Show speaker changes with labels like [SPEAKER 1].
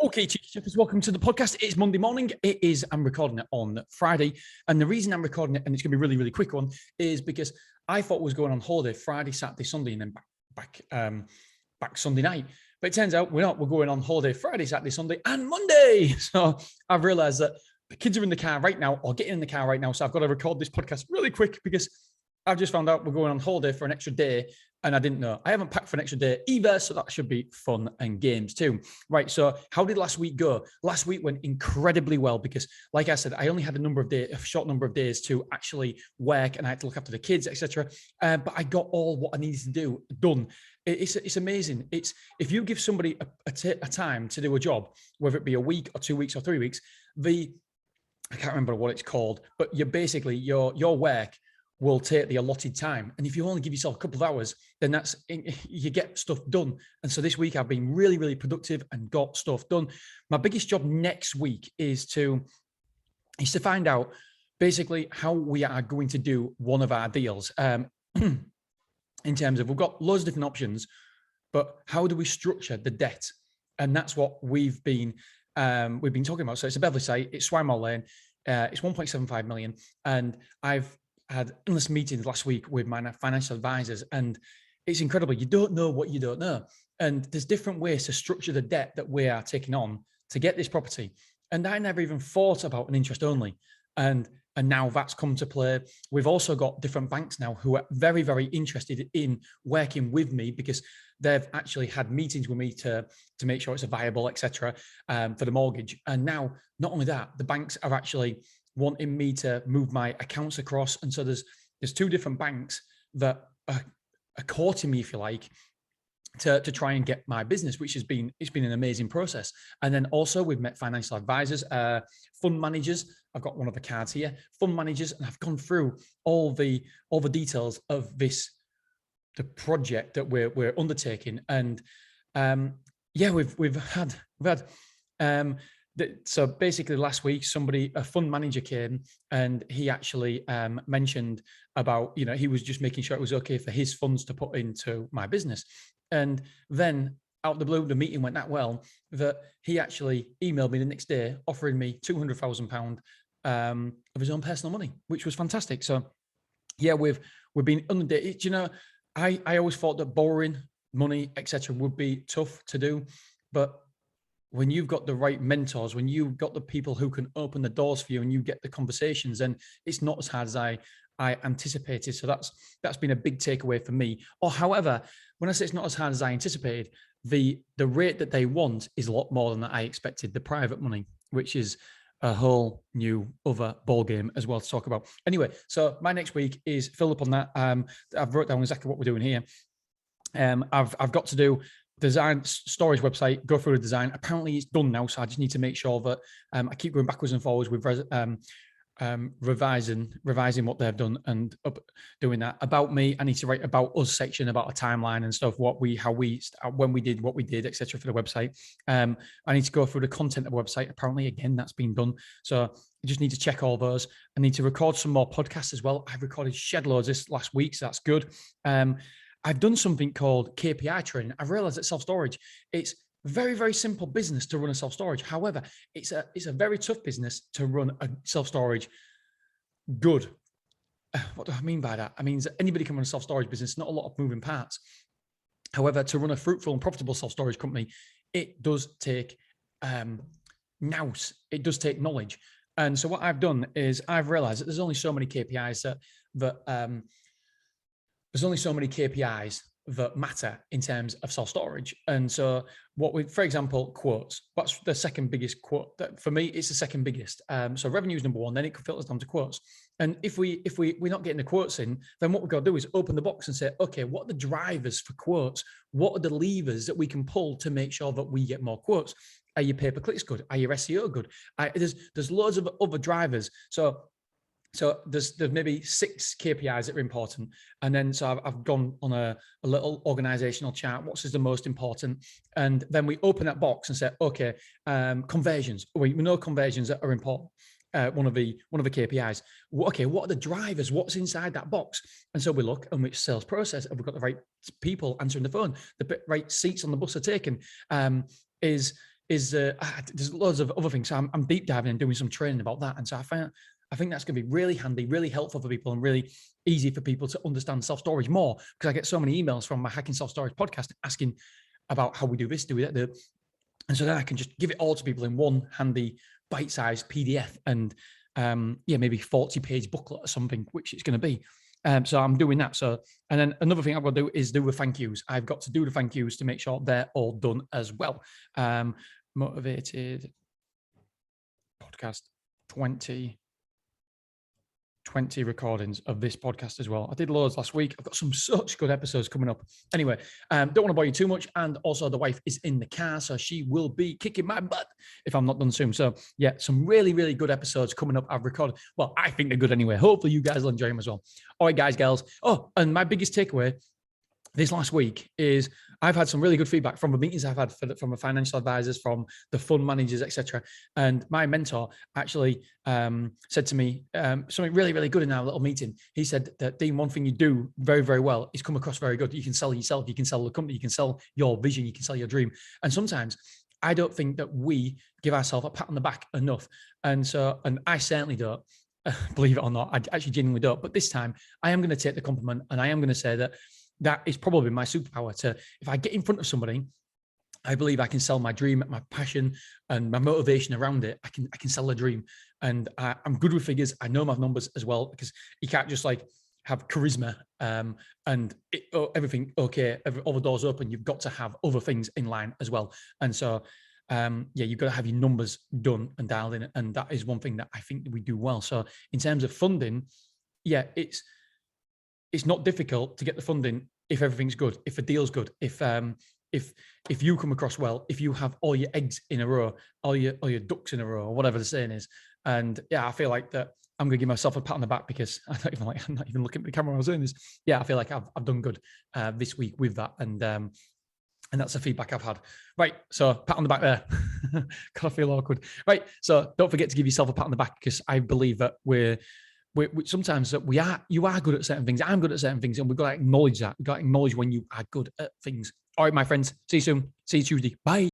[SPEAKER 1] Okay, Cheeky Chippers, welcome to the podcast. It's Monday morning. I'm recording it on Friday. And the reason I'm recording it, and it's going to be a really, really quick one, is because I thought I was going on holiday Friday, Saturday, Sunday, and then back Sunday night. But it turns out we're not. We're going on holiday Friday, Saturday, Sunday, and Monday. So I've realized that the kids are in the car right now, or getting in the car right now. So I've got to record this podcast really quick because I've just found out we're going on holiday for an extra day. And I didn't know. I haven't packed for an extra day either, so that should be fun and games too. Right, so how did last week go? Last week went incredibly well because, like I said, I only had a short number of days to actually work, and I had to look after the kids, etc. But I got all what I needed to do done. It's amazing. It's if you give somebody a time to do a job, whether it be a week or 2 weeks or 3 weeks, I can't remember what it's called, but you're basically your work will take the allotted time. And if you only give yourself a couple of hours, then you get stuff done. And so this week I've been really, really productive and got stuff done. My biggest job next week is to find out basically how we are going to do one of our deals. In terms of, we've got loads of different options, but how do we structure the debt? And that's what we've been talking about. So it's a Beverley site, it's Swimall Lane, it's 1.75 million. And I've had endless meetings last week with my financial advisors, and it's incredible. You don't know what you don't know. And there's different ways to structure the debt that we are taking on to get this property. And I never even thought about an interest only. And now that's come to play. We've also got different banks now who are very, very interested in working with me because they've actually had meetings with me to make sure it's a viable, etc., for the mortgage. And now, not only that, the banks are actually wanting me to move my accounts across. And so there's two different banks that are courting me, if you like, to try and get my business, which it's been an amazing process. And then also we've met financial advisors, fund managers. I've got one of the cards here, fund managers, and I've gone through all the details of the project that we're undertaking. And we've had so basically last week, a fund manager came and he actually mentioned about, he was just making sure it was okay for his funds to put into my business. And then out of the blue, the meeting went that well that he actually emailed me the next day offering me £200,000 of his own personal money, which was fantastic. So yeah, we've been inundated. I always thought that borrowing money, etc., would be tough to do, but when you've got the right mentors, when you've got the people who can open the doors for you and you get the conversations, then it's not as hard as I anticipated. So that's been a big takeaway for me. Or however, when I say it's not as hard as I anticipated, the rate that they want is a lot more than I expected, the private money, which is a whole new other ball game as well to talk about. Anyway, so my next week is filled up on that. I've wrote down exactly what we're doing here. I've got to do design storage website, go through the design. Apparently it's done now, so I just need to make sure that I keep going backwards and forwards with revising what they've done and doing that. About me, I need to write about us section, about a timeline and stuff, when we did what we did, etc., for the website. I need to go through the content of the website. Apparently, again, that's been done. So I just need to check all those. I need to record some more podcasts as well. I've recorded shed loads this last week, so that's good. I've done something called KPI training. I've realized that self-storage, it's very, very simple business to run a self-storage. However, it's a very tough business to run a self-storage good. What do I mean by that? I mean, anybody can run a self-storage business, not a lot of moving parts. However, to run a fruitful and profitable self-storage company, it does take it does take knowledge. And so what I've done is I've realized that there's only so many KPIs that matter in terms of self-storage. And so for example, quotes, what's the second biggest quote? For me, it's the second biggest. So revenue is number one, then it filters down to quotes. And if we're not getting the quotes in, then what we've got to do is open the box and say, okay, what are the drivers for quotes? What are the levers that we can pull to make sure that we get more quotes? Are your pay-per-clicks good? Are your SEO good? There's loads of other drivers. So there's maybe 6 KPIs that are important. And then, so I've gone on a little organizational chart. What is the most important? And then we open that box and say, okay, conversions. We know conversions are important. One of the KPIs. Okay, what are the drivers? What's inside that box? And so we look and which sales process, have we got the right people answering the phone? The right seats on the bus are taken? is there's loads of other things. So I'm deep diving and doing some training about that. And so I think that's going to be really handy, really helpful for people, and really easy for people to understand self-storage more, because I get so many emails from my Hacking Self-Storage podcast asking about how we do this, do that. And so then I can just give it all to people in one handy bite-sized PDF and maybe 40-page booklet or something, which it's going to be. So I'm doing that. So, and then another thing I've got to do is do the thank yous. I've got to do the thank yous to make sure they're all done as well. Motivated podcast 20 recordings of this podcast as well. I did loads last week. I've got some such good episodes coming up. Anyway, don't want to bore you too much. And also the wife is in the car, so she will be kicking my butt if I'm not done soon. So yeah, some really, really good episodes coming up. I've recorded. Well, I think they're good anyway. Hopefully you guys will enjoy them as well. All right, guys, girls. Oh, and my biggest takeaway this last week is I've had some really good feedback from the meetings I've had from the financial advisors, from the fund managers, etc. And my mentor actually said to me something really, really good in our little meeting. He said that, Dean, one thing you do very, very well is come across very good. You can sell yourself, you can sell the company, you can sell your vision, you can sell your dream. And sometimes I don't think that we give ourselves a pat on the back enough. And I certainly don't. Believe it or not, I actually genuinely don't. But this time I am going to take the compliment, and I am going to say that is probably my superpower. If I get in front of somebody, I believe I can sell my dream, my passion, and my motivation around it. I can sell a dream, and I'm good with figures. I know my numbers as well, because you can't just like have charisma and everything okay, all the doors open. You've got to have other things in line as well. And so you've got to have your numbers done and dialed in, and that is one thing that I think that we do well. So in terms of funding, it's not difficult to get the funding if everything's good, if a deal's good, if you come across well, if you have all your eggs in a row, all your ducks in a row, or whatever the saying is. And yeah, I feel like that I'm gonna give myself a pat on the back, because I'm not even looking at the camera when I was doing this. Yeah, I feel like I've done good this week with that, and that's the feedback I've had. Right, so pat on the back there. God, I feel awkward. Right, so don't forget to give yourself a pat on the back, because I believe that we sometimes that you are good at certain things. I'm good at certain things, and we've got to acknowledge that. We've got to acknowledge when you are good at things. All right, my friends, see you soon. See you Tuesday. Bye.